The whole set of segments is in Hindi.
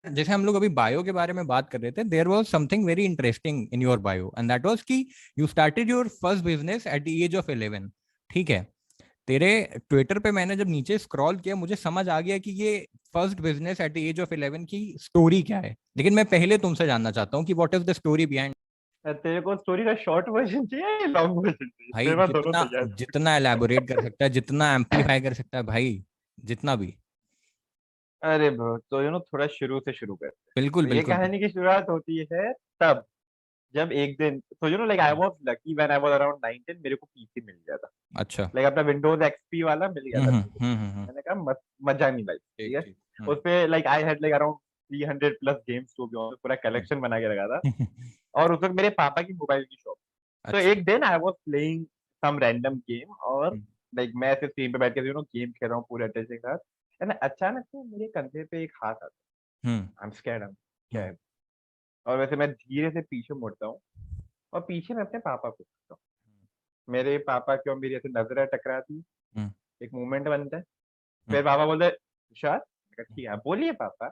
जैसे हम लोग अभी बायो के बारे में बात कर रहे थे, there was something very interesting in your bio and that was कि you started your first business at the age of 11। ठीक है। तेरे ट्विटर पे मैंने जब नीचे स्क्रॉल किया, मुझे समझ आ गया कि ये first business at the age of 11 की स्टोरी क्या है, लेकिन मैं पहले तुमसे जानना चाहता हूँ कि what is the story behind. तेरे को स्टोरी का शॉर्ट वर्जन चाहिए या लॉन्ग वर्जन चाहिए? भाई मेरे पास दोनों जितना तैयार जितना एलैबोरेट कर सकता है, जितना एम्पलीफाई कर सकता है भाई, जितना भी। है। अरे ब्रो, तो थोड़ा शुरू से शुरू करते हैं। बिल्कुल तो ये बिल्कुल। कहानी की शुरुआत होती है तब, जब एक दिन, तो like I was lucky when I was around 19, मेरे को पीसी मिल गया था। अच्छा। लाइक अपना विंडोज एक्सपी वाला मिल गया था मेरे को। हम्म। मैंने कहा मजा नहीं भाई, ठीक ठीक है। ठीक। उस पे like I had like around 300 plus games, to be honest, पूरा कलेक्शन बना के रखा था। और उस वक्त मेरे पापा की मोबाइल की शॉप। तो अच्छा। एक दिन I was playing some random game, और हम्म लाइक मैं ऐसे स्क्रीन पे बैठ के गेम खेल रहा हूँ पूरे अटेंशन के साथ। एंड अचानक से मेरे कंधे पे एक हाथ आता हम्म है। आई एम स्कैर्ड, क्या हम्म है। और वैसे मैं धीरे से पीछे मुड़ता हूँ, और पीछे मैं अपने पापा को देखता हूँ। मेरे पापा की और मेरी ऐसे नजरें टकराती, हम्म एक मूवमेंट बनता है। हम्म फिर पापा बोलते हैं, तुषार। मैंने कहा, ठीक है, आप बोलिए पापा।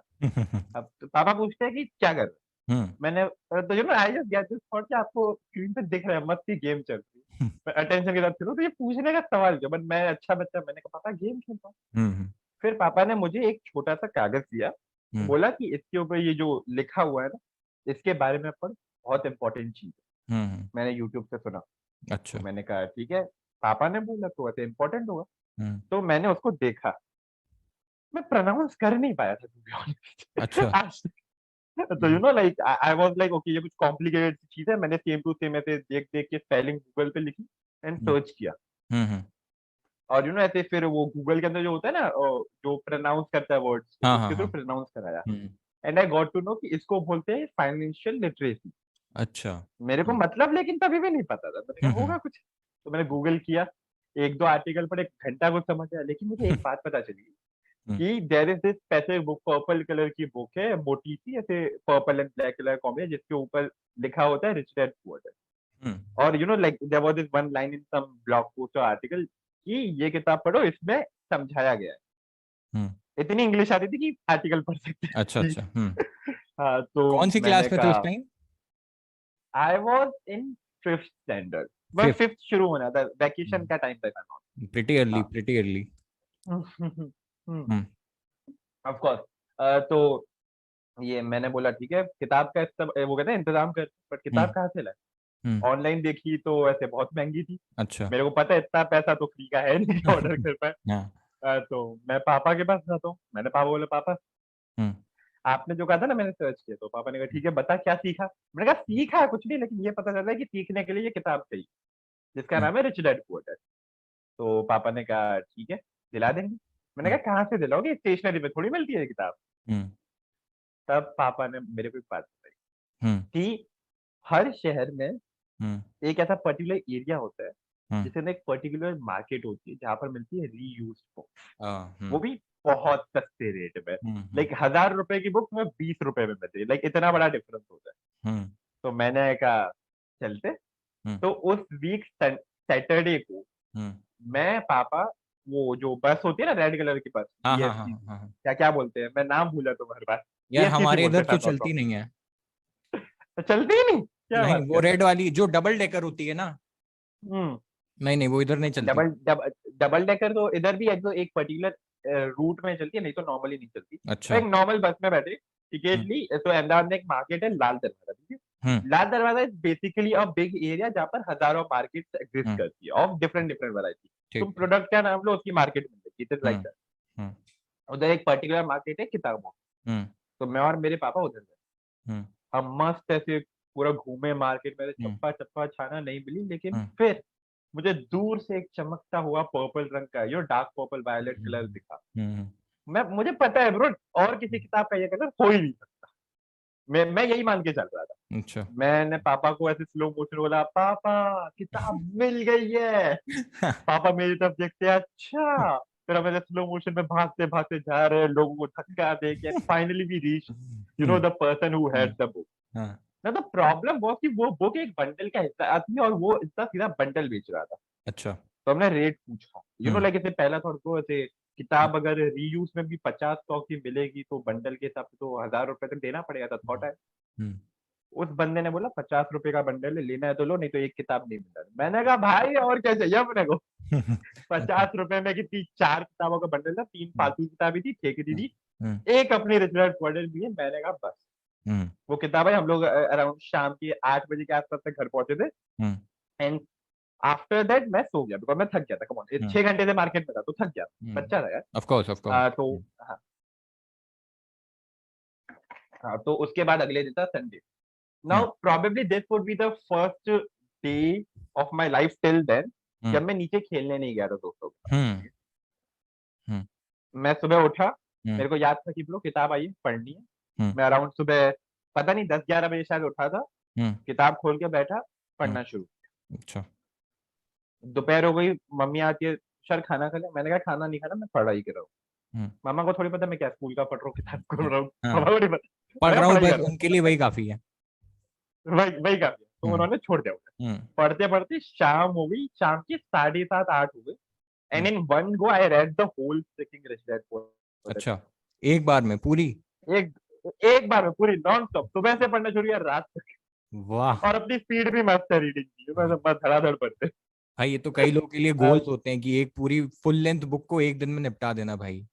अब तो पापा पूछते हैं कि क्या कर रहे हो? हम्म मैंने तो I just get this thought कि आपको स्क्रीन पे दिख रहा है मस्त ही गेम चल रही है। मैं अटेंशन के साथ सुनो, तो ये पूछने का सवाल क्यों? बट मैं अच्छा बच्चा, मैंने कहा पापा गेम खेलता हूँ। हम्म फिर पापा ने मुझे एक छोटा सा कागज दिया, हम्म बोला कि इसके ऊपर ये जो लिखा हुआ है ना, इसके बारे में पढ़, बहुत इंपॉर्टेंट चीज है। हम्म। मैंने यूट्यूब से सुना। तो अच्छा। मैंने कहा ठीक है, पापा ने बोला तो ऐसे इंपॉर्टेंट होगा। हम्म। तो मैंने उसको देखा। मैं प्रोनाउंस कर नहीं पाया था, to be honest। अच्छा। आज तक। तो hmm like I was like okay, ये कुछ कॉम्प्लिकेटेड चीज है। मैंने सेम टू सेम ऐसे देख देख के स्पेलिंग गूगल पे लिखी एंड हम्म सर्च किया। हम्म। और ऐसे फिर वो गूगल के अंदर जो होता है ना, जो प्रोनाउंस करता है वर्ड्स, हाँ हाँ उसके थ्रू हाँ। प्रोनाउंस कराया। Hmm. And I got to know कि इसको बोलते हैं फाइनेंशियल लिटरेसी। अच्छा। मेरे को मतलब लेकिन तभी भी नहीं पता था। मैंने कहा हम्म होगा कुछ। तो मैंने गूगल किया, एक दो आर्टिकल पढ़े, एक घंटा कुछ समझ आया। लेकिन मुझे एक बात पता चली हम्म कि there is this specific book, purple colour की बुक है, मोटी सी ऐसे purple and black colour combi, जिसके ऊपर लिखा होता है rich dad poor dad. Hmm और like there was this one line in some blog post और आर्टिकल कि ये किताब पढ़ो, इसमें समझाया गया है। हम्म। इतनी इंग्लिश आती थी कि आर्टिकल पढ़ सकते अच्छा थे। अच्छा। हाँ, तो कौन सी क्लास मैंने में थे उस कहा time? I was in fifth standard. बस फिफ्थ। फिफ्थ शुरू होना था, वैकेशन का टाइम था। प्रिटी अर्ली, हाँ। Pretty early. Hmm of course. तो ये मैंने बोला ठीक है, किताब का वो कहते हैं इंतजाम कर, बट किताब हम्म कहाँ से लाए? हम्म। ऑनलाइन देखी तो ऐसे बहुत महंगी थी। अच्छा। मेरे को पता है इतना पैसा तो फ्री का है नहीं ऑर्डर कर पाए। हाँ। तो मैं पापा के पास जाता हूँ। मैंने पापा बोला, पापा हम्म आपने जो कहा था ना, मैंने सर्च किया। तो पापा ने कहा ठीक है, बता क्या सीखा। मैंने कहा सीखा कुछ नहीं, लेकिन ये पता चला है कि सीखने के लिए ये किताब चाहिए, जिसका हम्म नाम है रिच डैड पुअर डैड। तो पापा ने कहा ठीक है, दिला देंगे। मैंने कहा कहाँ से दिलाओगे, स्टेशनरी में थोड़ी मिलती है ये किताब। हम्म तब पापा ने मेरे को एक बात बताई हम्म कि हर शहर में हम्म एक ऐसा पर्टिकुलर एरिया होता है, हम्म। जिसमें एक पर्टिकुलर मार्केट होती है, जहां पर मिलती है रीयूज बुक। वो हम्म भी बहुत सस्ते रेट में। हम्म लाइक 1,000 रुपए की बुक में 20 रुपए में मिलती है। लाइक इतना बड़ा डिफरेंस होता है। हम्म तो मैंने कहा चलते। हम्म तो उस वीक सैटरडे को हम्म। मैं, पापा, वो जो बस होती है ना रेड कलर की बस, हाँ हाँ हाँ बीएसटी, हाँ हाँ। क्या क्या बोलते हैं, मैं नाम भूला तो हर बार। यार बीएसटीसी हमारे बोलते इधर हैं, तो I'm not चलती wrong। नहीं है। तो चलती ही नहीं, क्या नहीं, बात वो कर रहे रेड वाली जो डबल डेकर होती है ना। हैं? नहीं नहीं, वो इधर नहीं चलती। डबल डबल डेकर तो इधर भी एक पर्टिकुलर रूट में चलती है, नहीं तो नॉर्मली नहीं चलती। तो अच्छा। एक नॉर्मल बस में बैठे हम्म टिकेटली, तो अहमदाबाद में एक मार्केट है लाल दरवाजा, ठीक हम्म है। लाल दरवाजा is basically a big area, जहाँ पर हजारों मार्केट एग्जिस्ट हम्म। करती है ऑफ डिफरेंट डिफरेंट वैरायटी। तुम ठीक ठीक। प्रोडक्ट का नाम लो, उसकी मार्केट मिलेगी, it is like hmm that. Hmm उधर एक पर्टिकुलर मार्केट है किताबों। हम्म तो मैं और मेरे पापा उधर गए। हम्म हम मस्त ऐसे पूरा घूमे मार्केट में, हम्म चप्पा चप्पा छाना नहीं मिली, लेकिन हम्म फिर मुझे दूर से एक चमकता हुआ पर्पल रंग का, यो डार्क पर्पल वायलेट कलर दिखा। हम्म। मुझे पता है ब्रो, और किसी किताब का ये कलर हो ही नहीं सकता। मैं यही मान के चल रहा था। अच्छा। मैंने पापा को ऐसे स्लो मोशन बोला, पापा किताब मिल गई है। पापा मेरी तरफ देखते हैं, अच्छा। फिर हम ऐसे स्लो मोशन में भागते भागते जा रहे हैं, लोगों को धक्का दे के, and finally we reach the person who had the book. हाँ। ना, तो प्रॉब्लम वो कि वो बुक एक बंडल का हिस्सा आती है, और वो इतना सीधा बंडल बेच रहा था। अच्छा। तो हमने रेट पूछा, हम्म लाइक ऐसे पहला थोड़ा तो ऐसे किताब अगर रीयूज में भी 50-100 की मिलेगी तो बंडल के हिसाब से तो 1000 रुपए तक देना पड़ेगा था, थॉट है। हम्म, उस बंदे ने बोला 50 रुपए का बंडल है, लेना है तो लो, नहीं तो एक किताब नहीं मिल रहा। मैंने कहा भाई और क्या चाहिए अपने को। अच्छा, 50 रुपए में कितनी, 4 किताबों का बंडल था, 3 हम्म, फालतू किताबें थी, ठेके की थी, हम्म, एक अपनी रिच डैड पुअर डैड भी है। मैंने कहा बस। हम्म, वो किताब है, हम लोग अराउंड शाम के 8 बजे के आसपास तक घर पहुंचे थे। हम्म, एंड आफ्टर दैट मैं सो गया, बिकॉज मैं थक गया था। कम ऑन, हम्म, 6 घंटे से मार्केट में था तो थक गया, बच्चा था यार। Of course, of course. तो हाँ, हाँ, तो उसके बाद अगले दिन था Sunday. Hmm, now probably this would be the first day of my life till then hmm, जब मैं नीचे खेलने नहीं गया था दोस्तों के हम्म, साथ। हम्म, मैं सुबह उठा, हम्म, मेरे को याद था कि ब्रो किताब आई है, पढ़नी है। हम्म, मैं अराउंड सुबह पता नहीं 10-11 बजे शायद उठा था, हम्म, किताब खोल के बैठा, हम्म, पढ़ना शुरू। अच्छा, दोपहर हो गई, मम्मी आती है, सर खाना खा लिया? मैंने कहा खाना नहीं खाना, मैं पढ़ाई कर रहा हूँ। हम्म, मामा को थोड़ी पता मैं क्या स्कूल का पढ़ रहा हूँ, किताब खोल हम्म, रहा हूँ। हाँ, मामा को नहीं पता, पढ़ मैं रहा कहा हूँ पढ़ाई बस, कर रहा उनके लिए वही काफी है। हूँ, वही वही काफी है। तो हम्म, उन्होंने छोड़ दिया मुझे। हम्म, पढ़ते पढ़ते शाम हो गई, शाम के 7:30-8 हो गए। And hmm, in one go I read the whole freaking rich dad poor dad. अच्छा, एक बार में पूरी? एक एक बार में पूरी नॉन स्टॉप, सुबह से पढ़ना शुरू किया रात तक। वाह। और अपनी स्पीड भी मस्त है रीडिंग की, मैं हम्म, सब धड़ाधड़ पढ़ते। भाई ये तो कई लोगों के लिए Uh, गोल्स होते हैं कि एक पूरी फुल लेंथ बुक को एक दिन में निपटा देना भाई,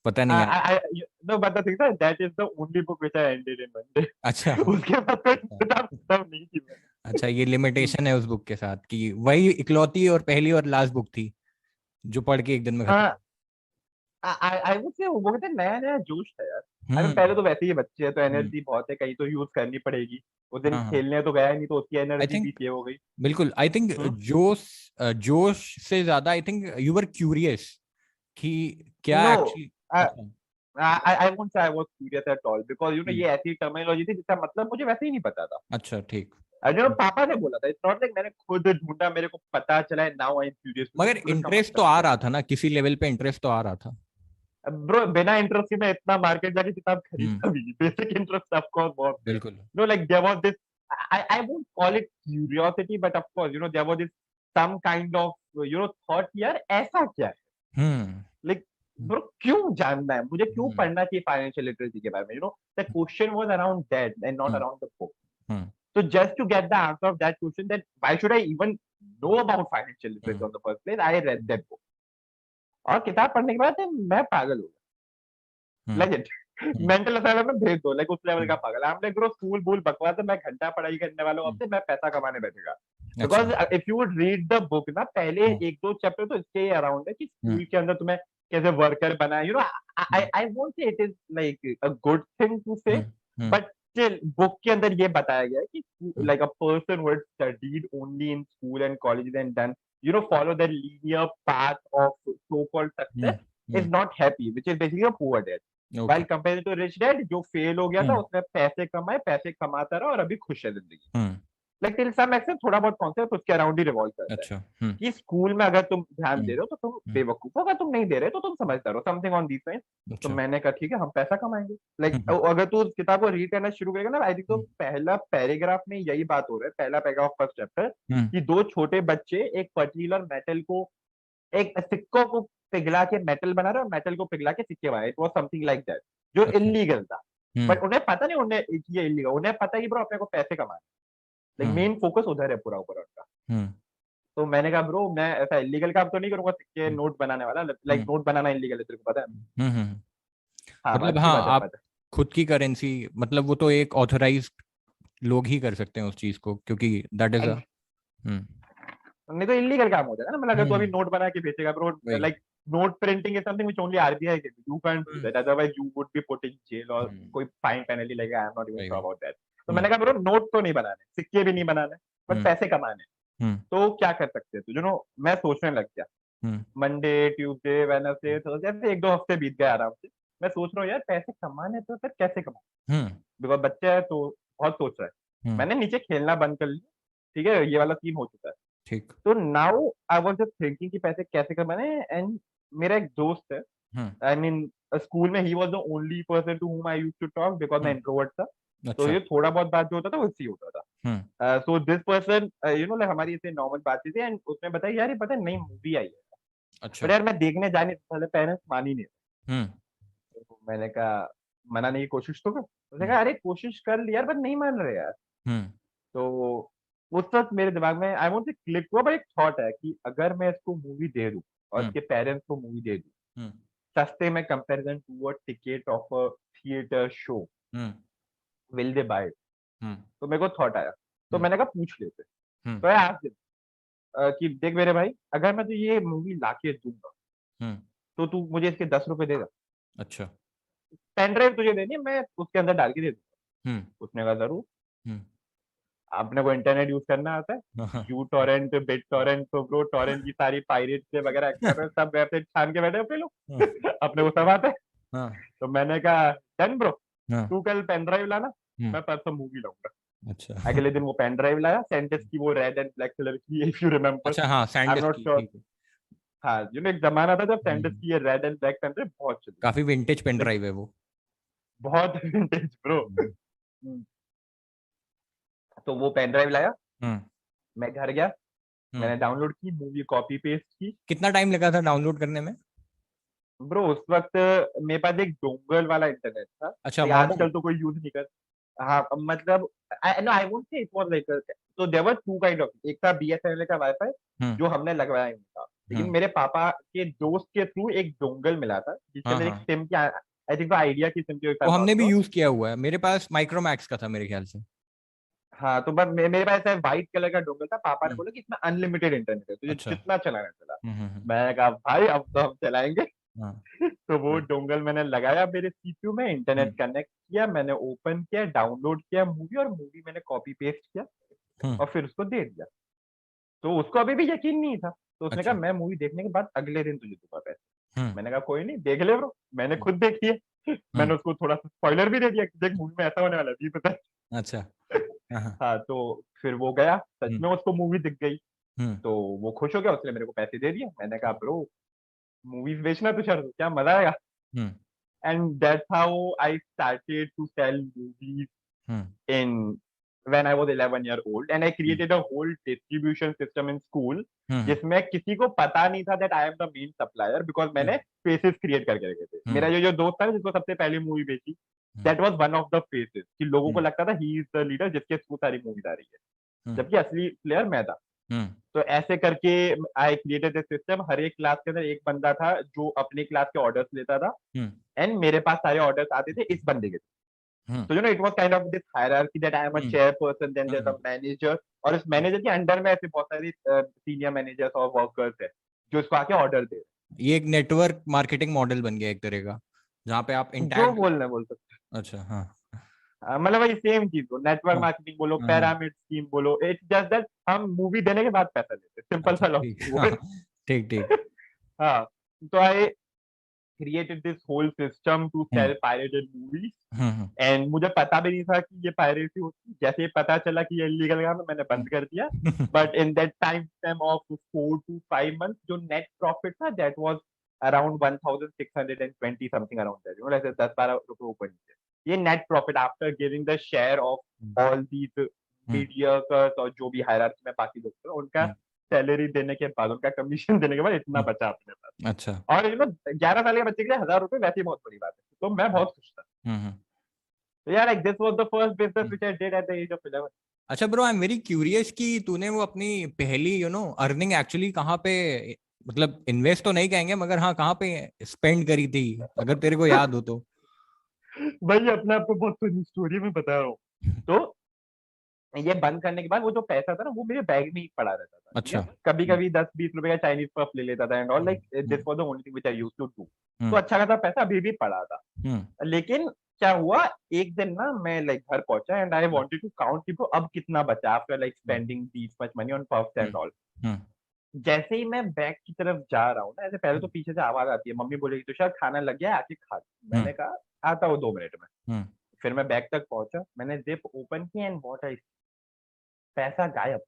पता नहीं यार। no, but the thing is that is the only book which I ended in one day. अच्छा, उसके बाद कोई किताब खत्म नहीं की अच्छा, ये मैंने। लिमिटेशन है उस बुक के साथ कि वही इकलौती और पहली और लास्ट बुक थी जो पढ़ के एक दिन में खत्म। आई वुड से वो कहते हैं नया नया जोश था यार। आई मीन हम्म, पहले तो वैसे ही बच्चे हैं तो हम्म, एनर्जी बहुत है, कहीं तो यूज करनी पड़ेगी। उस दिन हाँ, हाँ, खेलने तो गया नहीं तो उसकी आई एनर्जी भी थिंक, सेव हो गई। बिल्कुल, आई थिंक हम्म। जोश, जोश से ज्यादा I think you were curious कि क्या नो, एक्चुअली। अच्छा, I won't say I was curious at all, because hmm, ये ऐसी टर्मिनोलॉजी थी जिसका मतलब मुझे वैसे ही नहीं पता था। अच्छा, ठीक। पापा ने बोला था, इट्स नॉट लाइक मैंने खुद ढूंढा, मेरे को पता चला है, now I am curious to know मगर बिकॉज़ इसका इंटरेस्ट तो मतलब आ क्या रहा था ना, किसी लेवल पे इंटरेस्ट तो आ रहा था। है। ब्रो बिना इंटरेस्ट के मैं इतना मार्केट जाके किताब हम्म, खरीदता भी नहीं, बेसिक इंटरेस्ट ऑफ कोर्स बहुत थे। बिल्कुल। No like there was this, I won't call it curiosity, but of course there was this some kind of thought, यार ऐसा क्या है। हम्म, लाइक ब्रो क्यों जानना है मुझे, क्यों हम्म, पढ़ना चाहिए फाइनेंशियल लिटरेसी के बारे में, the question was around that and not hmm, around the book. Hmm, So just to get the answer of that question, that why should I even know about financial literacy hmm, on the first place? I read that book. और किताब पढ़ने के बाद मैं पागल हो गया, hmm, like it. Hmm, mental asylum में भेज दो, लाइक उस लेवल का हम्म, पागल। I am like bro school बूल बकवास है, मैं घंटा पढ़ाई करने वाला हूँ, हम्म, अब से मैं पैसा कमाने बैठेगा। अच्छा, because if you would read the book ना, पहले हम्म, 1-2 चैप्टर तो इसके अराउंड है कि हम्म, स्कूल के अंदर तुम्हें कैसे वर्कर बनाए, I hmm, I won't say it is like a good thing to say, hmm, hmm, but still book के अंदर ये बताया गया है कि hmm, like a person would studied only in school and college and done follow the linear path of so-called hmm, success is hmm, not happy, which is basically a poor dad. Okay, While compared to rich dad जो फेल हो गया था, हम्म, उसने पैसे कमाए, पैसे कमाता रहा और अभी खुश है जिंदगी। हम्म, लाइक टिल सम एक्सटेंट थोड़ा बहुत कॉन्सेप्ट उसके अराउंड ही रिवॉल्व करता है अच्छा, हम्म, कि स्कूल में अगर तुम ध्यान दे हम्म, रहे हो तो तुम हम्म, बेवकूफ हो, अगर तुम नहीं दे रहे तो तुम समझदार हो, समथिंग ऑन दीस लाइंस। तो अच्छा, मैंने कहा ठीक है, हम पैसा कमाएंगे। लाइक हम्म, अगर तू उस किताब को रीड करना शुरू करेगा ना, आई थिंक तो हम्म, पहला पैराग्राफ में यही बात हो रहा है, पहला पैराग्राफ फर्स्ट चैप्टर, हम्म, कि दो छोटे बच्चे एक पर्टिकुलर मेटल को, एक सिक्कों को पिघला के मेटल बना रहे और मेटल को पिघला के सिक्के बना रहे। It was something like that, जो अच्छा, इलीगल था। हम्म, बट उन्हें पता नहीं, उन्हें ये इलीगल, उन्हें पता है कि ब्रो अपने को पैसे कमाने, लाइक हम्म, मेन फोकस उधर है पूरा ऊपर उनका। हम्म, तो मैंने कहा ब्रो मैं ऐसा इलीगल काम तो नहीं करूंगा, सिक्के हम्म, नोट बनाने वाला, लाइक हम्म, नोट बनाना इलीगल है, तेरे को पता है। हाँ मतलब अच्छी हाँ, बात है, आप पता खुद की करेंसी, मतलब वो तो एक ऑथराइज्ड लोग ही कर सकते हैं उस चीज को, क्योंकि दैट इज है। अ। हम्म, नहीं तो इलीगल काम हो जाएगा ना, मतलब अगर तू अभी हम्म, नोट बना के बेचेगा ब्रो, वही, like note printing is something which only RBI can do, you can't do hmm, that, otherwise you would be put in jail और हम्म, कोई फाइन पेनल्टी लगेगा। आई एम नॉट इवन वही, श्योर वही, अबाउट दैट। तो मैंने हम्म, कहा ब्रो नोट तो नहीं बनाने, सिक्के भी नहीं बनाने, बट हम्म, पैसे कमाने। हम्म, तो क्या कर सकते हैं, तो मैं सोचने लग गया। हम्म, मंडे, ट्यूसडे, वेडनेसडे, थर्सडे, ऐसे 1-2 हफ्ते बीत गए आराम से। मैं सोच रहा हूँ यार पैसे कमाने तो फिर कैसे कमाऊं, हम्म, बिकॉज बच्चा है तो बहुत सोच रहा है। हम्म, मैंने नीचे खेलना बंद कर लिया, ठीक है, ये वाला सीन हो चुका है। ठीक, तो now I was just thinking कि पैसे कैसे कमाने। एंड मेरा एक दोस्त है, हम्म, आई मीन स्कूल में ही was the only person to whom I used to talk, because मैं हम्म, इंट्रोवर्ट था। तो अच्छा, ये थोड़ा बहुत बात जो होता था वो इससे ही होता हम्म, था। सो दिस पर्सन लाइक हमारी इसे नॉर्मल बात थी, एंड उसने बताया यार ये पता है नई मूवी आई है, अच्छा। बट यार मैं देखने जाने से पहले पेरेंट्स मान ही नहीं हम्म। रहे। तो मैंने कहा मनाने की कोशिश तो कर, उसने हम्म। कहा अरे कोशिश कर ली यार, बट नहीं मान रहे यार। हम्म। तो उस वक्त मेरे दिमाग में आई वोंट से क्लिक हुआ, बट एक थॉट है कि अगर मैं इसको मूवी दे दूं और हम्म। इसके पेरेंट्स को मूवी दे दूं हम्म। सस्ते में comparison to a ticket of a theatre show, hmm. Will they buy? Hmm. तो मेरे को थॉट आया, तो हम्म। मैंने कहा पूछ लेते। हम्म। तो आई आस्क्ड कि देख मेरे भाई, अगर मैं तुझे ये मूवी लाके दूंगा हम्म। तो तू मुझे इसके 10 रुपए देगा? अच्छा। पेन ड्राइव तुझे देनी है, मैं उसके अंदर डाल के दे दूंगा। हम्म। उसने कहा जरूर। हम्म। आपने को इंटरनेट यूज करना आता है? हाँ। यू टॉरेंट, बिट टॉरेंट, तो ब्रो टॉरेंट की सारी पायरेट से वगैरह एक्सेट्रा सब वेबसाइट छान के बैठे अपने लोग। अपने को सब आता है। हाँ। तो मैंने कहा डन ब्रो, हाँ। तू कल पेन ड्राइव लाना, हम्म। मैं परसों मूवी लाऊंगा। अच्छा। अगले दिन वो पेन ड्राइव लाया, सेंटेक्स की, वो रेड एंड ब्लैक कलर की, इफ यू रिमेम्बर। अच्छा, हाँ, आई एम सैंडिस्क नॉट की, श्योर। ठीक है। हाँ एक जमाना था जब सेंटेक्स हम्म। की ये red and black pen drive बहुत चली। काफी विंटेज पेन लाइक ड्राइव है वो। बहुत विंटेज ब्रो। हम्म। तो वो पेन ड्राइव लाया, हम्म। मैं घर गया, हम्म। मैंने डाउनलोड की मूवी, कॉपी पेस्ट की। कितना टाइम लगा था डाउनलोड करने में? ब्रो उस वक्त मेरे पास एक डोंगल वाला इंटरनेट था, अच्छा, तो मॉडर्न। आजकल तो कोई यूज नहीं कर। हाँ मतलब I won't say it was like, तो there were two kind of, एक था बीएसएनएल का वाईफाई हम्म। जो हमने लगवाया नहीं था, लेकिन हम्म। मेरे पापा के दोस्त के थ्रू एक डोंगल मिला था जिसके हाँ, अंदर एक हाँ, सिम की, आई थिंक आइडिया की सिम की, इफ आई वो एम नॉट हमने भी श्योर। यूज किया हुआ है, मेरे पास माइक्रोमैक्स का था मेरे ख्याल से। हाँ तो बस मेरे पास ऐसा व्हाइट कलर का डोंगल था, पापा ने हम्म। बोला कि इसमें अनलिमिटेड इंटरनेट है, तुझे अच्छा। जितना चलाना चला। हम्म। हम्म। मैंने कहा भाई अब तो हम चलाएंगे। हाँ। तो वो हम्म। डोंगल मैंने लगाया मेरे सीपीयू में, इंटरनेट हम्म। कनेक्ट किया, मैंने ओपन किया, डाउनलोड किया मूवी, और मूवी मैंने कॉपी पेस्ट किया हम्म। और फिर उसको दे दिया। तो उसको अभी भी यकीन नहीं था, तो उसने कहा अच्छा। मैं मूवी देखने के बाद अगले दिन तुझे दूंगा पैसे। हम्म। मैंने कहा कोई नहीं, देख ले ब्रो, मैंने हम्म। खुद देखी है। हम्म। मैंने उसको थोड़ा सा स्पॉइलर भी दे दिया कि देख मूवी में ऐसा होने वाला है, भी पता अच्छा। है। हाँ, हाँ। हाँ तो फिर वो गया, सच हम्म। में उसको मूवी दिख गई। हम्म। तो वो खुश हो गया, उसने मेरे को पैसे दे दिए। मैंने कहा ब्रो मूवीज बेचना तुषार, क्या मजा आएगा। हम्म। And that's how I started to sell movies hmm. in when I was 11 year old, and I hmm. created a whole distribution system in school हम्म। जिसमें किसी को पता नहीं था that I am the main supplier, because मैंने हम्म। faces create करके रखे थे। मेरा हम्म। जो जो दोस्त था जिसको सबसे पहले मूवी बेची, हम्म। that was one of the faces, कि लोगों को हम्म। लगता था he is the leader जिसके थ्रू सारी मूवीज आ रही है, हम्म। जबकि असली प्लेयर मैं था। हम्म। तो ऐसे करके आई क्रिएटेड ए सिस्टम, हर एक क्लास के अंदर एक बंदा था जो अपने क्लास के ऑर्डर्स लेता था, हम्म। एंड मेरे पास सारे ऑर्डर्स आते थे इस बंदे के। हम्म। तो it was kind of this hierarchy that I am a hmm. chairperson, then there's a hmm. manager, और इस मैनेजर के अंडर में ऐसे बहुत सारी सीनियर मैनेजर्स और वर्कर्स है जो इसको आके ऑर्डर दे ये एक नेटवर्क मार्केटिंग मॉडल बन गया एक तरह का, जहाँ पे आप रहे। जो इंटैक्ट। बोलना है बोल सकते अच्छा, हाँ। हैं। मतलब वही सेम चीज को नेटवर्क हाँ, मार्केटिंग बोलो, हाँ, हाँ। पैरामिड स्कीम बोलो, इट्स जस्ट दैट हम मूवी देने के बाद पैसा लेते हैं, सिंपल अच्छा, सा ठीक। लॉजिक वो हाँ, है। ठीक, ठीक। हाँ तो I created this whole system to hmm. Sell pirated movies, hmm. And मुझे पता भी नहीं था कि ये पायरेसी होती है। जैसे ही पता चला कि ये इलीगल काम है, मैंने बंद कर दिया। But in that time span of 4 to 5 months, जो नेट प्रॉफिट था that was around 1620 something around that, ऐसे 10-12 रुपए ऊपर नीचे। ये net profit after giving the share of all these hmm. Media और जो भी हायरार्की में बाकी लोग थे उनका हम्म। सैलरी देने के बाद, उनका कमीशन देने के बाद इतना बचा अपने पास। अच्छा। और 11 साल के बच्चे के लिए 1000 रुपए वैसे ही बहुत बड़ी बात है, तो मैं बहुत खुश था। हम्म। So yeah, like this was the first business hmm. which I did at the age of 11. अच्छा bro, I am very curious कि तूने वो अपनी पहली अर्निंग एक्चुअली कहाँ पे, मतलब इन्वेस्ट तो नहीं कहेंगे मगर हाँ, कहाँ पे स्पेंड करी थी, अगर तेरे को याद हो तो। भाई अपने आप को बहुत फनी स्टोरी में बता रहा हूँ। तो ये बंद करने के बाद वो जो पैसा था ना वो मेरे बैग में ही पड़ा रहता था, ठीक अच्छा। है। कभी हम्म। कभी 10-20 रुपए का चाइनीज पफ ले लेता था and all, like this hmm. Was the only thing which I used to do. तो हम्म। अच्छा खासा पैसा अभी भी पड़ा था। हम्म। लेकिन क्या हुआ, एक दिन ना मैं लाइक घर पहुंचा and I wanted to count कि अब कितना बचा after like spending this much money on puffs hmm. And all. Hmm. जैसे ही मैं बैग की तरफ जा रहा हूँ ना, ऐसे पहले तो हम्म। पीछे से आवाज आती है, मम्मी बोलेगी तुषार खाना लग गया है, आके खा ले। हम्म। मैंने कहा आता हूँ 2 मिनट में। हम्म। फिर मैं बैग तक पहुंचा, मैंने जिप ओपन की एंड व्हाट आई, पैसा गायब।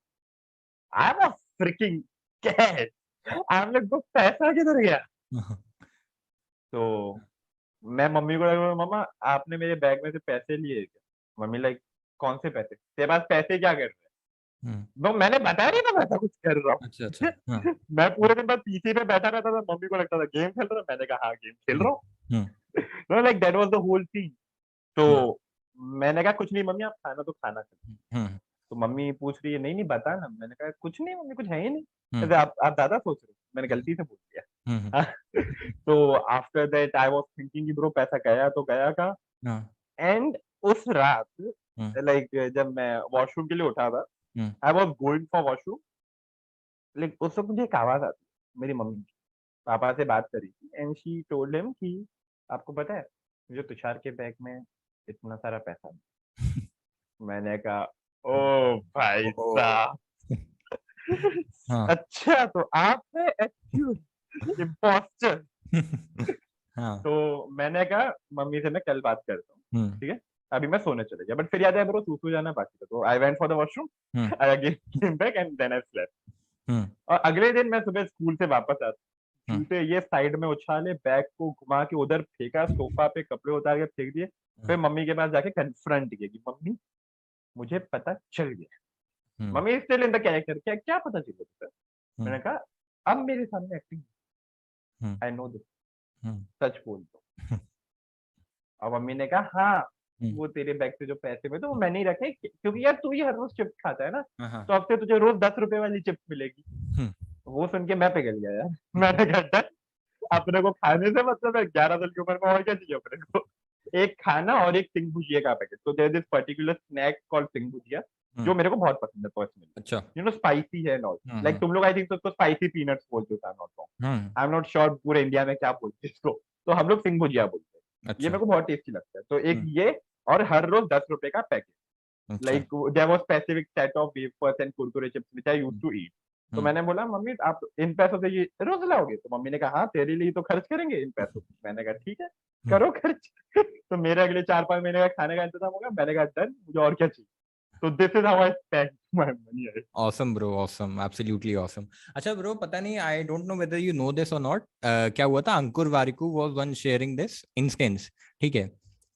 आई एम फ्रिकिंग कैश, आप लोग को पैसा किधर गया। तो मैं मम्मी को लगा, मम्मा आपने मेरे बैग में से पैसे लिए क्या? मम्मी लाइक कौन से पैसे, तेरे पास पैसे क्या कर रहे हैं? तो मैंने बताया नहीं था मैं ऐसा कुछ कर रहा अच्छा अच्छा। हाँ। हूँ मैं पूरे दिन बस पीसी पे बैठा रहता था मम्मी को लगता था गेम खेल रहा हूँ मैंने कहा हाँ गेम खेल रहा हम्म हूँ like that was the whole thing तो हम्म मैंने कहा कुछ नहीं मम्मी आप खाना तो खाना खा हम्म तो मम्मी पूछ रही है नहीं नहीं बता ना मैंने कहा कुछ नहीं मम्मी कुछ है ही नहीं हम्म कहते आप ज्यादा सोच रहे हो मैंने गलती से बोल हम्म दिया तो after that I was thinking कि ब्रो पैसा गया तो गया का हाँ, एंड उस रात हम्म लाइक जब मैं वॉशरूम के लिए उठा था hmm I was going for washroom like उस वक्त मुझे एक आवाज आती मेरी मम्मी की पापा से बात करी थी एंड शी टोल्ड हिम कि आपको पता है जो तुषार के बैग में इतना सारा पैसा है। मैंने कहा ओ भाई ओ, साहब हाँ। अच्छा तो आप है एक्यूज इम्पोस्टर हाँ। तो मैंने कहा मम्मी से मैं कल बात करता हूँ हम्म ठीक है अभी मैं सोने चले गया बट फिर याद है ब्रो सो जाना बाकी था तो I went for the washroom hmm I again came back and then I slept hmm और अगले दिन मैं सुबह स्कूल से वापस आता हम्म जूते ये साइड में उछाले बैग को घुमा के उधर फेंका सोफा पे कपड़े उतार के फेंक दिए फिर मम्मी के पास जाके कन्फ्रंट किया कि मम्मी मुझे पता चल गया hmm mummy still in the character क्या क्या पता चल गया हम्म मैंने कहा अब मेरे सामने acting hmm I know this hmm सच बोल दो और मम्मी ने कहा हाँ हम्म, वो तेरे बैग से जो पैसे में तो वो मैंने ही रखे क्योंकि यार तू ही हर रोज चिप्स खाता है ना हाँ हाँ, तो अब से तुझे रोज 10 रुपए वाली चिप्स मिलेगी हम्म, वो सुन के मैं पिघल गया यार मैंने कहा "डन, अपने को खाने से मतलब है 11 साल की उम्र में और क्या चाहिए अपने को एक खाना और एक सिंग भुजिया का पैकेट तो there this particular snack called Singh bhujia hmm, जो मेरे को बहुत पसंद है पर्सनली अच्छा। यू नो स्पाइसी है नॉट लाइक हम्म तुम लोग आई थिंक तो उसको स्पाइसी पीनट्स बोलते हो हम्म आई एम नॉट श्योर पूरे इंडिया में क्या बोलते हैं इसको तो हम लोग सिंग भुजिया बोलते हैं ये अच्छा। मेरे को बहुत टेस्टी लगता है तो एक हम्म ये और हर रोज 10 रुपए का पैकेट अच्छा। Like there was specific set of wafers and Kurkure chips which I used hmm to eat तो हम्म मैंने बोला मम्मी आप इन पैसों से ये रोज लाओगे तो मम्मी ने कहा हाँ तेरे लिए तो खर्च करेंगे इन पैसों से मैंने कहा ठीक है हम्म, करो खर्च तो मेरे अगले 4-5 महीने का खाने का इंतजाम होगा मैंने कहा डन मुझे और क्या चाहिए तो this is how I spend my money awesome bro, awesome, absolutely awesome. अच्छा bro, पता नहीं, I don't know whether you know this or not. क्या हुआ था, अंकुर Warikoo was one sharing this instance. ठीक है।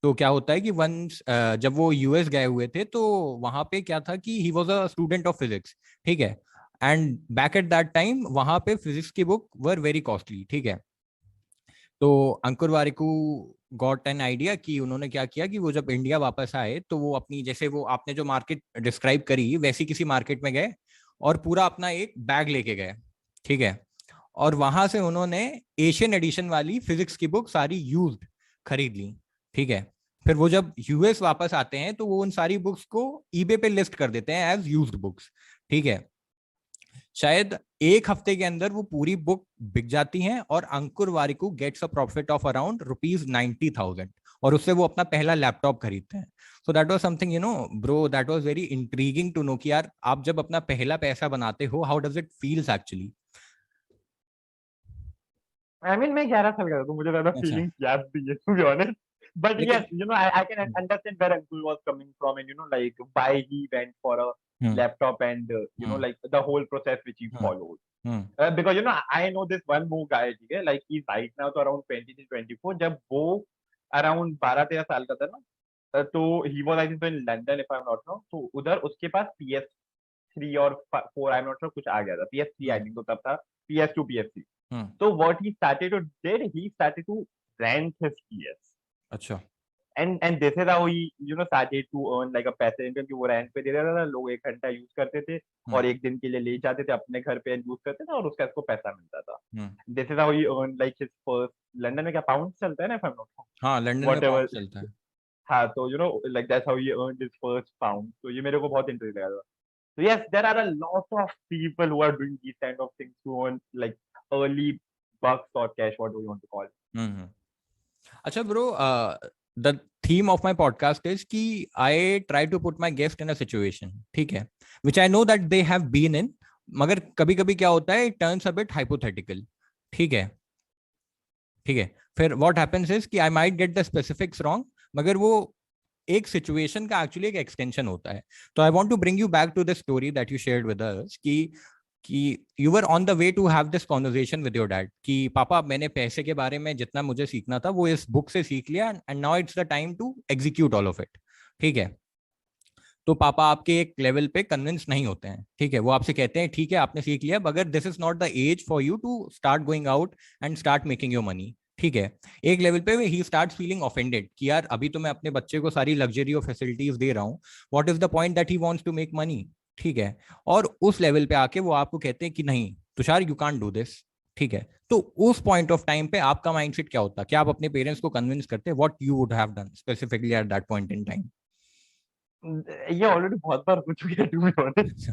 तो क्या होता है कि वंस जब वो यूएस गए हुए थे तो वहां पे क्या था कि he was a student of physics. ठीक है। And back at that time वहां पे फिजिक्स की बुक वर वेरी कॉस्टली। ठीक है। तो अंकुर वारिकू गॉट एन आइडिया कि उन्होंने क्या किया कि वो जब इंडिया वापस आए तो वो अपनी, जैसे वो आपने जो मार्केट डिस्क्राइब करी वैसी किसी मार्केट में गए और पूरा अपना एक बैग लेके गए। ठीक है। और वहां से उन्होंने एशियन एडिशन वाली फिजिक्स की बुक सारी यूज्ड खरीद ली। ठीक है। फिर वो जब यूएस वापस आते हैं तो वो उन सारी बुक्स को ईबे पे लिस्ट कर देते हैं एज यूज्ड बुक्स। ठीक है। शायद एक हफ्ते के अंदर वो पूरी बुक बिक जाती हैं और Ankur Warikoo gets a profit of around rupees 90,000 और उससे वो अपना पहला लैपटॉप खरीदते हैं। So that was something, you know bro, that was very intriguing to know कि यार आप जब अपना पहला पैसा बनाते हो, how does it feels actually. I mean मैं 11 साल का था तो मुझे ज्यादा अच्छा। फीलिंग्स याद नहीं है to be honest but yes लेकिन I can understand where uncle was coming from and like why he went for a hmm laptop and hmm like the whole process which he hmm followed hmm because I know this one more guy ठीक है like he's right now तो around 23-24 जब वो around 12-13 साल का था ना तो he was I think in London if I'm not wrong तो उधर उसके पास PS3 और 4 I'm not sure कुछ आ गया था PS3 I हम्म think तो तब था PS2 PS3 hmm, so what he started to did he started to rent his PS अच्छा। and this is how he started to earn like a passive income कि वो रेंट पे दे देता था लोग 1 घंटा यूज करते थे और हम्म एक दिन के लिए ले जाते थे अपने घर पे यूज करते थे और उसका इसको पैसा मिलता था हम्म this is how he earn like his first London में क्या पाउंड चलता है ना इफ आई एम नॉट हाँ, लंदन में वॉट पाउंड एवर चलता है। हाँ तो like that's how he earn his first pound तो ये मेरे को बहुत इंटरेस्ट लगा था so yes there are a lot of people who are doing these kind of things to earn like early bucks or cash what do you want to call it hmm. अच्छा bro, the theme of my podcast is कि I try to put my guest in a situation, ठीक है, which I know that they have been in, मगर कभी कभी क्या होता है, it turns a bit hypothetical. ठीक है। ठीक है। फिर व्हाट हैपेंस इज कि I might get the specifics wrong, मगर वो एक सिचुएशन का एक्चुअली एक एक्सटेंशन होता है। तो I want to bring you back to the story that you shared with us कि you were on the way to have this conversation with your dad कि पापा, मैंने पैसे के बारे में जितना मुझे सीखना था वो इस बुक से सीख लिया and now it's the time to execute all of it. ठीक है। तो पापा आपके एक लेवल पे कन्विंस नहीं होते हैं, ठीक है, वो आपसे कहते हैं ठीक है आपने सीख लिया, मगर this is not the age for you to start going out and start making your money, ठीक है। एक लेवल पे ही स्टार्ट फीलिंग ऑफेंडेड कि यार अभी तो मैं अपने बच्चे को सारी लग्जरी और फैसिलिटीज दे रहा हूँ, what is the point that he wants to make money, ठीक है। और उस लेवल पे आके वो आपको कहते हैं कि नहीं Tushar you can't do this, ठीक है। तो उस पॉइंट ऑफ टाइम पे आपका माइंडसेट क्या होता, क्या आप अपने पेरेंट्स को कन्विंस करते, what you would have done specifically at that point in time? ये ऑलरेडी बहुत बार हो चुकी है, टू बी ऑनेस्ट।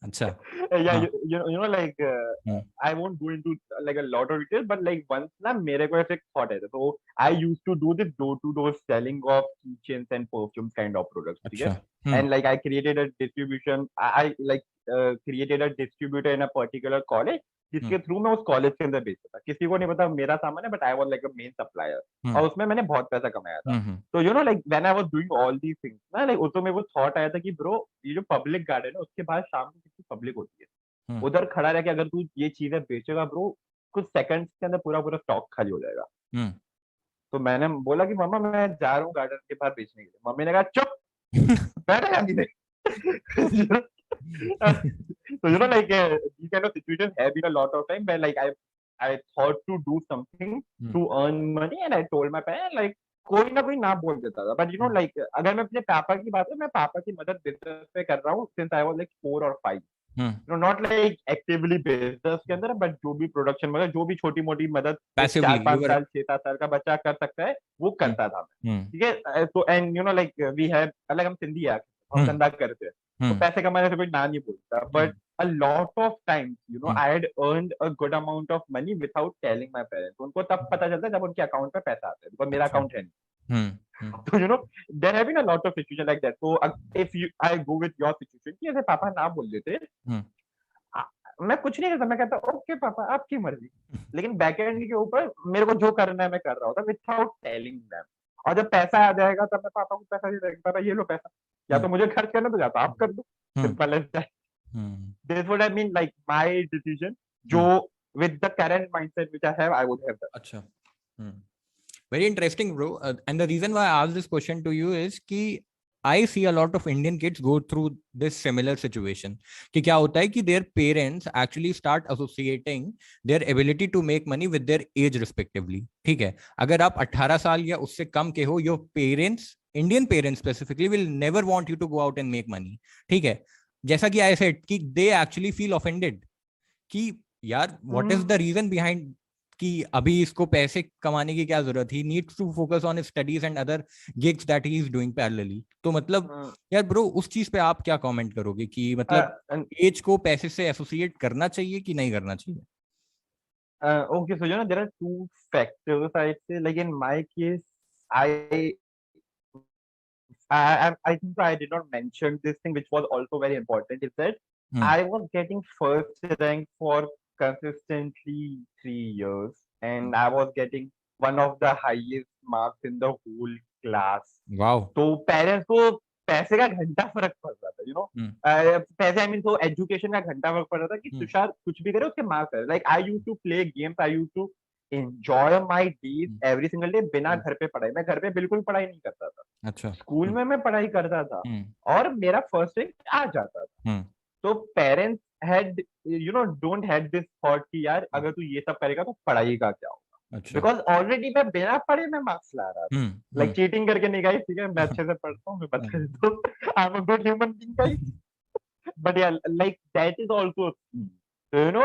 अच्छा। Yeah, हाँ। like hmm. I won't go into like a lot of details, but like once ना मेरे को ऐसे thought है, तो I used to do this door to door selling of keychains and perfumes kind of products, ठीक अच्छा। है। And like I created a distribution, I like created a distributor in a particular college, हम्म। जिसके थ्रू मैं उस कॉलेज के अंदर बेचता था, किसी को नहीं पता मेरा सामान है, but I was like a main supplier, hmm. और उसमें मैंने बहुत पैसा कमाया था। हम्म। तो like when I was doing all these things ना, लाइक उसमें मेरे को थॉट आया था कि ब्रो, ये जो पब्लिक गार्डन है उसके बाहर शाम को कितनी पब्लिक होती है, हम्म। उधर खड़ा रह के अगर तू ये चीजें बेचेगा ब्रो, कुछ सेकंड्स के अंदर पूरा पूरा स्टॉक खाली हो जाएगा। हम्म। तो मैंने बोला कि मम्मा मैं जा रहा हूँ गार्डन के बाहर बेचने के लिए। मम्मी ने कहा चुप, बैठा यहाँ नीचे। So like these kind of situations have been a lot of time where like I thought to do something hmm. to earn money and I told my parents like कोई ना कोई ना बोल देता था, बट like अगर मैं अपने पापा की बात है, मैं पापा की मदद बिजनेस पे कर रहा हूँ since I was like 4 or 5, not like actively business के अंदर, बट जो भी प्रोडक्शन मतलब जो भी छोटी मोटी मदद एक पैसिवली चार यू पांच वर। साल 6 7 साल का बच्चा कर सकता है वो करता था मैं, हम्म। ठीक है। तो एंड लाइक वी हैव, अलग हम सिंधी है, हम हम्म। धंधा करते हैं, तो हम्म। पैसे कमाने से कोई ना नहीं बोलता, but a lot of times hmm. I had earned a good amount of money without telling my parents। उनको तब पता चलता है जब उनके अकाउंट पे पैसा आता है, बिकॉज मेरा अच्छा। अकाउंट है नहीं। हम्म। हम्म। तो there have been a lot of situation like that। so if you I go with your situation कि ऐसे पापा ना बोल देते, हम्म। आ- मैं कुछ नहीं करता, मैं कहता ओके पापा आपकी मर्जी, लेकिन बैकएंड के ऊपर मेरे को जो करना है मैं कर रहा होता विदाउट टेलिंग देम। और जब पैसा आ जाएगा तब मैं पापा को पैसा दे देगा, पापा ये लो पैसा, या हम्म। तो मुझे खर्च करना तो या तो आप कर दो, hmm. Simple as that. Hmm. This would have been like my decision, जो hmm. With the current mindset which I have, I would have done. अच्छा। Hmm. Very interesting, bro. And the reason why I asked this question to you is कि I see a lot of Indian kids go through this similar situation. कि क्या होता है कि their parents actually start associating their ability to make money with their age respectively. ठीक है, अगर आप 18 साल या उससे कम के हो, your parents, Indian parents specifically, will never want you to go out and make money. ठीक है, जैसा कि I said कि they actually feel offended कि यार what is the reason behind कि अभी इसको पैसे कमाने की क्या जरूरत, he needs to focus on studies and other gigs that he is doing parallelly. तो मतलब यार ब्रो उस चीज पे आप क्या कमेंट करोगे कि मतलब एज को पैसे से एसोसिएट करना चाहिए कि नहीं करना चाहिए? Okay, so there are two factors I'd say. Like in my case, I I think I did not mention this thing, which was also very important. Is that hmm. I was getting first rank for consistently 3 years, and I was getting one of the highest marks in the whole class. Wow. तो पेरेंट्स को पैसे का घंटा फर्क पड़ रहा था, हम्म। पैसे, आई मीन तो एजुकेशन का घंटा फर्क पड़ रहा था कि हम्म। तुषार कुछ भी करे उसके मार्क्स है। Like I use to play games, I use to enjoy my days every single day बिना घर पे पढ़ाई। मैं घर पे बिल्कुल पढ़ाई नहीं करता था, अच्छा। स्कूल में मैं पढ़ाई करता था हम्म। और मेरा फर्स्ट रैंक आ जाता था। हम्म। तो parents had don't had this thought कि यार अगर तू ये सब करेगा तो पढ़ाई का क्या होगा, अच्छा। बिकॉज ऑलरेडी मैं बिना पढ़े मैं मार्क्स ला रहा था। हम्म। लाइक चीटिंग करके नहीं, गाइस, ठीक है, मैं अच्छे से पढ़ता हूँ, मैं बता देता हूँ, I am a good human being guys. But yeah like that is also,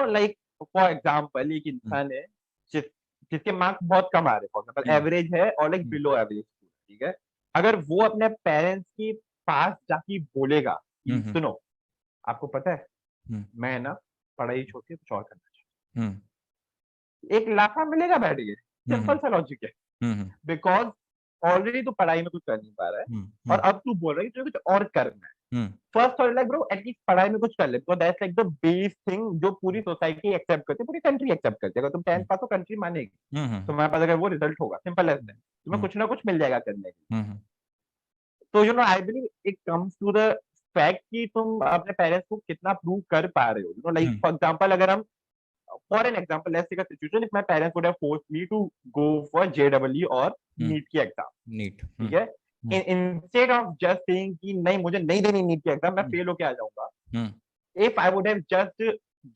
like for example एक इंसान है जिस जिसके मार्क्स बहुत कम आ रहे, फॉर एग्जांपल एवरेज है और लाइक बिलो एवरेज, ठीक है। अगर वो अपने पेरेंट्स के पास जाके बोलेगा कि सुनो, आपको पता है मैं ना पढ़ाई छोड़ के कुछ और करना चाहता हूँ, एक लाफा मिलेगा बैठ के, सिंपल सा लॉजिक है। बिकॉज ऑलरेडी तो पढ़ाई में कुछ कर नहीं पा रहा है और अब तू बोल रहा है कि तुझे कुछ और करना है। फर्स्ट और लाइक ब्रो एटलीस्ट पढ़ाई में कुछ कर ले, because that's like the base thing जो पूरी सोसाइटी एक्सेप्ट करती है, पूरी कंट्री एक्सेप्ट करती है। अगर तुम 10th पास हो कंट्री मानेगी, तुम्हारे पास अगर वो रिजल्ट होगा, सिंपल एज दैट, तुम्हें कुछ ना कुछ मिल जाएगा करने के लिए। तो I believe it comes to the fact कि तुम अपने पेरेंट्स को कितना प्रूव कर पा रहे हो। लाइक फॉर एग्जांपल, अगर हम for an example let's take a situation if my parents would have forced me to go for JW और नीट की एग्जाम, नीट। ठीक है। instead of just saying कि नहीं मुझे नहीं देनी नीट की एग्जाम, मैं फेल होके आ जाऊंगा, if I would have just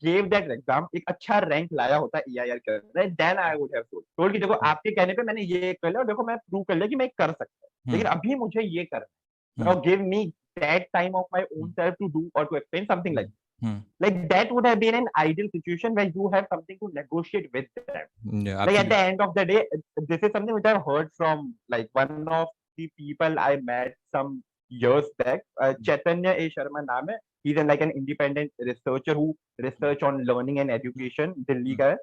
gave that exam, एक अच्छा रैंक लाया होता EIR के अंदर, then I would have told कि देखो आपके कहने पे मैंने ये कर लिया और देखो मैं प्रूव कर लिया कि मैं कर सकता हूँ, लेकिन अभी मुझे ये करना है। Now give me that time of my own self to do or to explain something like that would have been an ideal situation where you have something to negotiate with them. Yeah, like at the absolutely. end of the day, this is something which I've heard from like one of the people I met some years back. Chaitanya A. Sharma naam hai. He's like an independent researcher who research on learning and education, Delhi का है।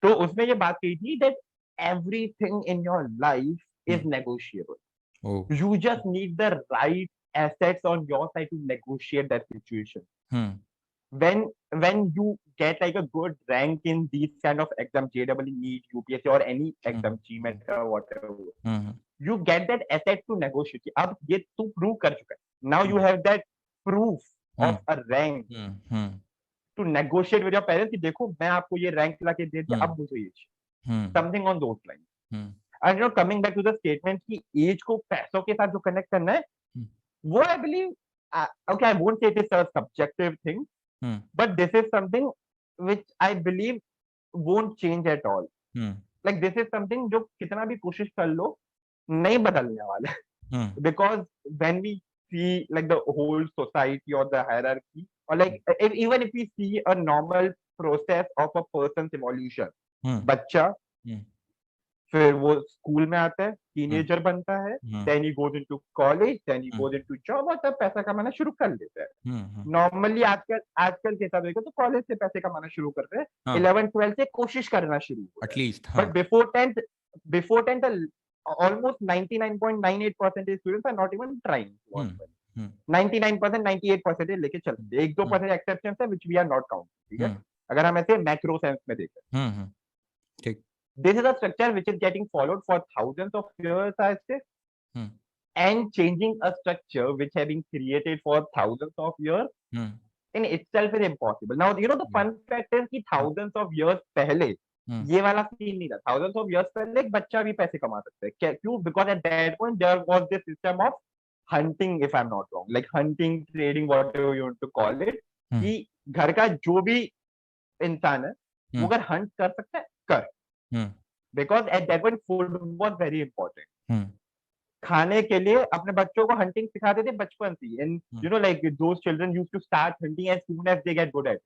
तो उसने ये बात कही थी that everything in your life is negotiable. Oh. You just need the right assets on your side to negotiate that situation. When you get like a good rank in these kind of exam, JEE, NEET, UPSC or any exam, GMAT or whatever, you get that asset to negotiate. अब ये तू prove कर चुका है. Now you have that proof of a rank to negotiate with your parents कि देखो मैं आपको ये rank ला के दे दिया, अब मुझे ये चाहिए. Something on those lines. And you know, coming back to the statement कि age को पैसों के साथ जो connect करना है, वो I believe, okay, I won't say it is a subjective thing, but this is something which I believe won't change at all. Like this is something जो कितना भी कोशिश कर लो नहीं बदलने वाला है. Because when we see like the whole society or the hierarchy, or like even if we see a normal process of a person's evolution, बच्चा फिर वो स्कूल में आता है, टीनेजर बनता है, then he goes into college, then he goes into job और तब पैसा कमाना शुरू कर लेता है. नॉर्मली आजकल के हिसाब से तो कॉलेज से पैसे कमाना शुरू करते हैं, 11th 12th से कोशिश करना शुरू, at least. But before 10th almost 99.98% students are not even trying. 99% 98% लेके चलते, 1-2% एक्सेप्शंस है which we are not counting. ठीक है, अगर हम ऐसे मैक्रो सेंस में देखें. ठीक. This is a structure which is getting followed for thousands of years, I say, and changing a structure which have been created for thousands of years in itself is impossible. Now, you know, the fun fact is कि thousands of years पहले ये वाला सीन नहीं था. Thousands of years पहले एक बच्चा भी पैसे कमा सकता है. क्यों? Because at that point there was this system of hunting, if I'm not wrong, like hunting, trading, whatever you want to call it, कि घर का जो भी इंसान है वो अगर हंट कर सकता है कर. Because at that point food was very important. खाने के लिए अपने बच्चों को हंटिंग सिखाते थे बचपन से, and you know like those children used to start hunting as soon as they get good at it.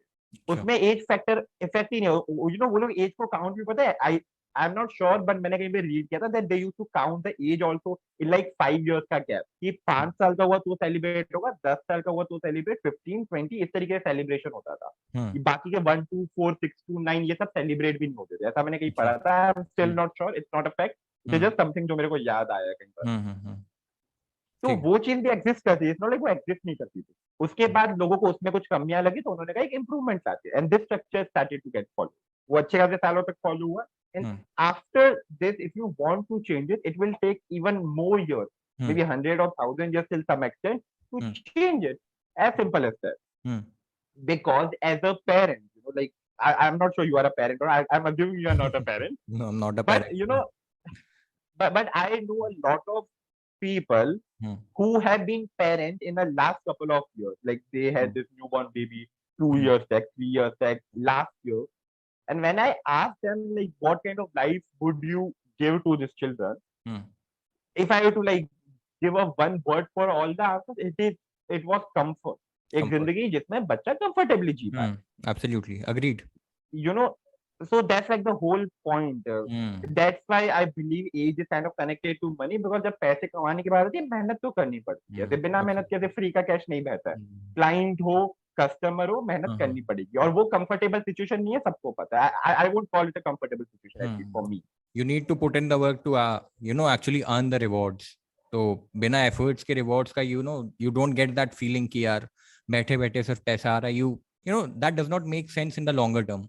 उसमें एज फैक्टर इफेक्ट ही नहीं हो. You know वो लोग एज को काउंट भी पता है. I am not sure, but मैंने कहीं पे रीड किया था that they used to count the age also in like 5 years का gap. कि 5 साल का हुआ तो सेलिब्रेट होगा, 10 साल का हुआ तो सेलिब्रेट, 15, 20 इस तरीके से सेलिब्रेशन होता था. बाकी के 1, 2, 4, 6, 2, 9 ये सब सेलिब्रेट भी नहीं होते थे. ऐसा मैंने कहीं पढ़ा था. I am still not sure. It's not a fact. It's just something जो मेरे को याद आया कहीं पर. तो वो चीज भी एग्जिस्ट करती है. इट्स नॉट लाइक वो एग्जिस्ट नहीं करती थी. उसके बाद लोगों को उसमें कुछ कमियां लगी तो उन्होंने कहा एक इंप्रूवमेंट लाते हैं, and this structure started to get follow. वो अच्छे खासे सालों तक फॉलो हुआ. And after this, if you want to change it, it will take even more years, maybe 100 or 1000 years till some extent to change it. As simple as that. Because as a parent, you know, like I'm not sure you are a parent, or I'm assuming you are not a parent. No, I'm not a parent. But you know, but I know a lot of people who have been parent in the last couple of years. Like they had this newborn baby 2 years back, 3 years back, last year. And when I asked them like what kind of life would you give to these children, if I were to like give a one word for all the answers, it was comfort. एक जिंदगी जिसमें बच्चा comfortably जी पाए. Absolutely agreed. You know, so that's like the whole point. That's why I believe age is kind of connected to money, because जब पैसे कमाने की बात आती है मेहनत तो करनी पड़ती है. बिना मेहनत के फ्री का कैश नहीं बहता है. क्लाइंट हो, कस्टमर हो, मेहनत करनी पड़ेगी. और वो कंफर्टेबल सिचुएशन नहीं है, सबको पता है. I won't call it a comfortable situation, at least for me. You need to put in the work to you know actually earn the rewards. तो बिना एफर्ट्स के रिवॉर्ड्स का you know you don't get that feeling कि यार बैठे बैठे सिर्फ पैसा आ रहा है. You know that does not make sense in the longer term.